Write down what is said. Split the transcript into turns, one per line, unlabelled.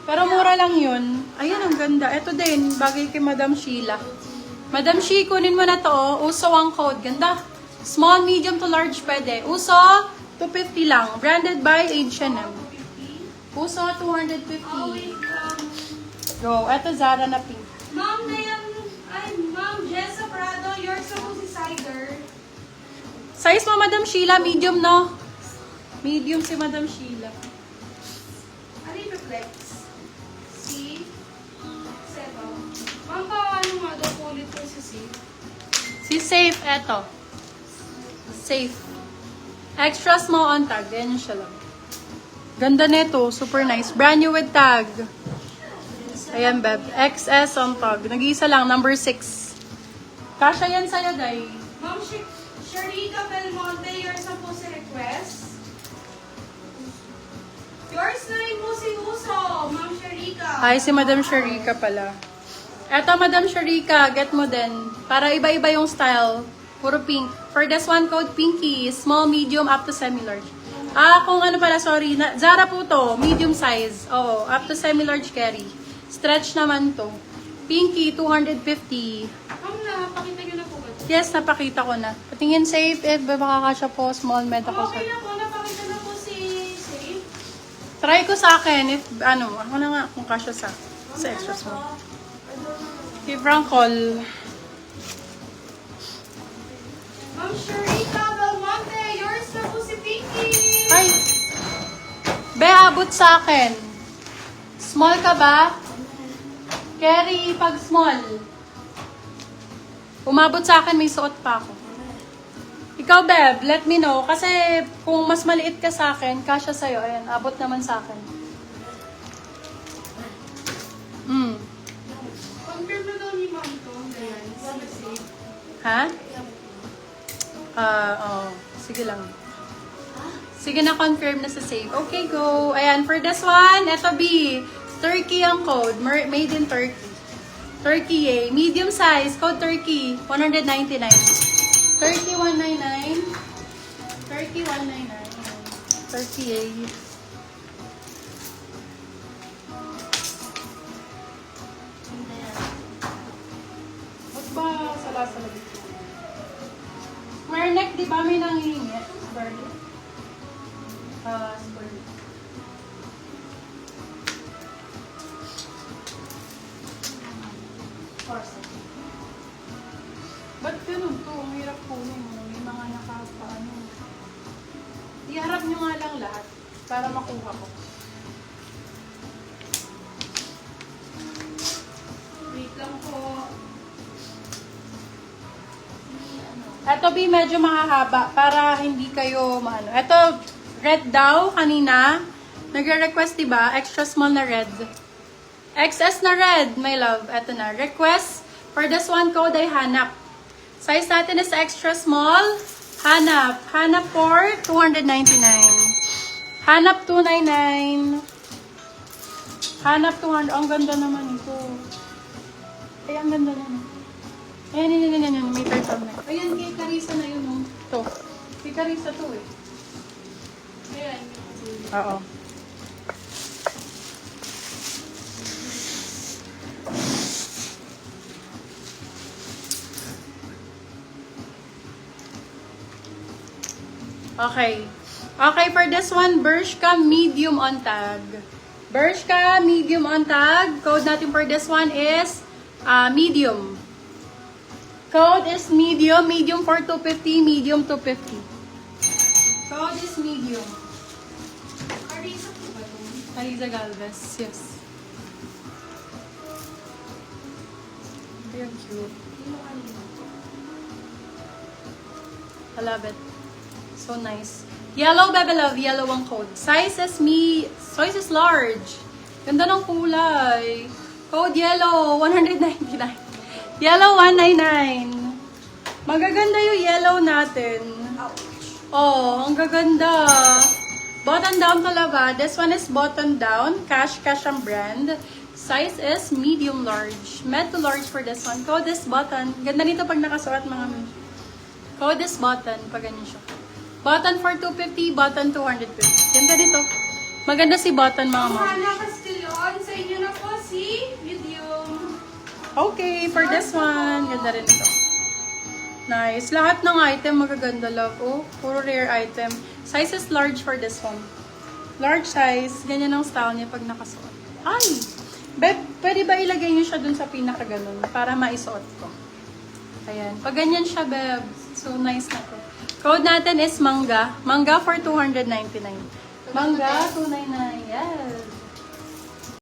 Pero mura lang yun. Ayun, ang ganda. Ito din, bagay kay Madam Sheila. Madam She, kunin mo na to. Oh. Uso ang code. Ganda. Small, medium to large pwede. Uso, 250 lang. Branded by H&M. Uso, 250. Go. Ito, Zara na pink.
Ma'am Jessa Prado, you're supposed to cider.
Size mo, Madam Sheila, medium, no? Medium si Madam Sheila.
Ano yung reflex? C? 7. Ma'am, paano nga daw ulit ko si C?
Si Safe, eto. Safe. Extra small on tag. Ganyan siya lang. Ganda nito. Super nice. Brand new with tag. Ayan, Beb. XS on tag. Nag-iisa lang. Number 6. Kasha yan sa'yo, Day.
Ma'am Sharika Belmonte, you're supposed to request. Yours na rin po si Uso, Ma'am Sharika.
Ay, si Madam Sharika pala. Eto, Madam Sharika. Get mo din. Para iba-iba yung style. Puro pink. For this one, code Pinky. Small, medium, up to semi-large. Kung ano pala, sorry. Zara po to. Medium size. Oo, up to semi-large carry. Stretch naman to. Pinky, 250.
Ma'am, napakita niyo na po ba ito?
Yes, napakita ko na. Patingin safe. Baka kasya po. Small, med ako.
Okay na po, napakita na po si Safe.
Try ko sa akin. If, ako na nga kung kasya sa extra small. Give Frank call.
Ma'am Sharika Belmonte, yours na po si Pinky.
Ay! Be, abot sa akin. Small ka ba? Carry pag small. Umabot sa akin, may suot pa ako. Ikaw, Beb, let me know. Kasi kung mas maliit ka sa akin, kasya sa'yo. Ayan, abot naman sa akin.
Confirm na daw ni Ma'am to. Ayan, si Safe.
Ha? Oo. Sige lang. Sige na, confirm na sa save. Okay, go. Ayan, for this one, eto B. Turkey ang code. Made in Turkey. Turkey, eh. Medium size. Code Turkey. 199. Turkey, 199. Turkey, 199. Turkey, eh. Ba't ba salasala dito? Square neck, di ba may nangihingi? Square neck. Square neck. Ba't ganun to? Ang hirap kunin mo. May mga nakapaano. Iharap nyo nga lang lahat para makuha ko.
Wait lang po.
Ito B, medyo mahahaba para hindi kayo maano. Ito, red daw kanina. Nagre-request diba? Extra small na red. XS na red, my love. Ito na. Request for this one code ay hanap. Size natin is extra small. Hanap. Hanap for 299. Hanap 299. Hanap 200. Ang ganda naman ito. Ay, ang ganda naman. Ayan. May turtleneck. Ayan, kay Carissa na yun. Oh. Ito. Kay Carissa to eh.
Ayan.
Oo. Okay. Okay, for this one, Bershka medium on tag. Bershka medium on tag. Code natin for this one is medium. Code is medium. Medium for 250, medium 250. Code is medium.
Carissa po ba ito?
Aliza Galvez, yes. Very cute. I love it. So nice. Yellow, baby love. Yellow ang code. Size is large. Ganda ng kulay. Code yellow, 199. Yellow, 199. Magaganda yung yellow natin. Oh, ang gaganda. Button down talaga. This one is button down. Cash ang brand. Size is medium large. Med to large for this one. Code is button. Ganda nito pag nakasuot mga mi. Code is button. Pag ganyan siya. Button for 250, button 250. Ganda nito. Maganda si button mga ma'am.
Hana Castellon, sa inyo na po si medium.
Okay, for this one, ganda rin ito. Nice. Lahat ng item magaganda, love. Oh, puro rare item. Size is large for this one. Large size. Ganyan ang style niya pag nakasuot. Ay! Beb, pwede ba ilagay niyo siya dun sa pinaka-ganon para maisuot ko? Ayan. Pag ganyan siya, beb. So, nice na to. Code natin is mangga. Mangga for 299. Mangga, 299. Yes.